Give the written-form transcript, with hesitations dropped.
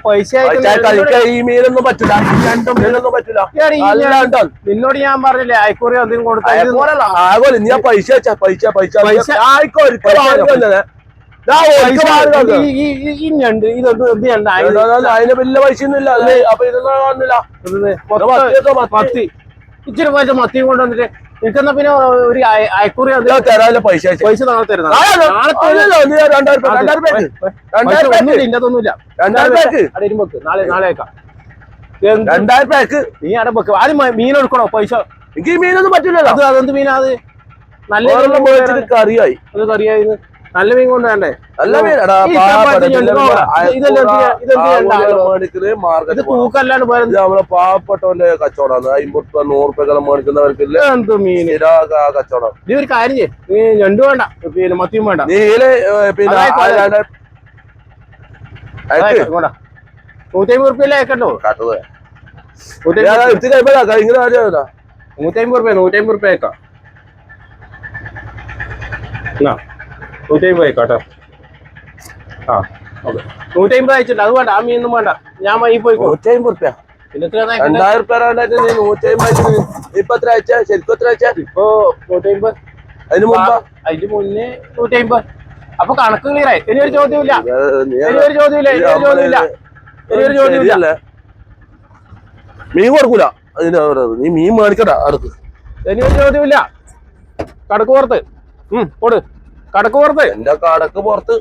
പൈസ ഈ മീനൊന്നും പറ്റില്ല, മീനൊന്നും പറ്റില്ല. നിന്നോട് ഞാൻ പറഞ്ഞില്ലേ അയക്കുറി അധികം കൊടുത്താൽ നീ പൈസ അതിന് വലിയ പൈസ ഒന്നും ഇല്ല. അപ്പൊ ഇതൊന്നും കാണുന്നില്ല. ഇച്ചിരി പൈസ മത്തിയും കൊണ്ടുവന്നിട്ട് നിൽക്കുന്ന പിന്നെ ഒരു അയക്കുറി തരാല്ല പൈസ നാളെ തരുന്നത്. നാളെ അയക്കാം. 2000 പാക്ക് നീ അവിടെ വെക്ക്. ആദ്യം മീൻ എടുക്കണോ പൈസ? എനിക്ക് മീനൊന്നും പറ്റില്ലല്ലോ. അതെന്ത് മീനാ അത്? നല്ല കറിയായി. അത് കറിയായി. നല്ല മീൻ കൊണ്ട് വേണ്ടേ? നല്ല മീൻ തൂക്കല്ലാണ്ട് നമ്മളെ പാവപ്പെട്ടവന്റെ കച്ചവടമാണ്. 50 രൂപ 100 രൂപ മേടിക്കുന്നവർക്ക് എന്ത് മീൻ കച്ചവടം. നീ ഒരു കാര്യം ചെയ്യ്, നീ ഞണ്ടു വേണ്ട, പിന്നെ മത്തിയും വേണ്ട, നീ പിന്നെ 150 റുപ്യല്ലേ അയക്കണ്ടോ? 150 റുപ്യ അയക്കാം. 150 അയക്കാട്ടോ. 150 അയച്ചിട്ട് അത് വേണ്ട, ആ മീനൊന്നും വേണ്ട. ഞാൻ വൈകി പോയിക്കോ. 150 റുപ്യ പിന്നെ 2000 റുപ്യ ഇപ്പൊ എത്ര അയച്ച? ശരിക്കും എത്ര അയച്ച? ഇപ്പൊ 150. അതിന് മുന്നേ 150. അപ്പൊ കണക്ക് ക്ലിയറായി. ഇനിയൊരു ചോദ്യമില്ല. മീൻ കൊടുക്കൂല. നീ മീൻ മേടിക്കണ്ട. അടുത്ത് ഇനിയൊരു ചോദ്യമില്ല. കടക്ക് പുറത്ത് കൊടു. കടക്ക് പുറത്ത്. എന്റെ കടക്ക് പുറത്ത്.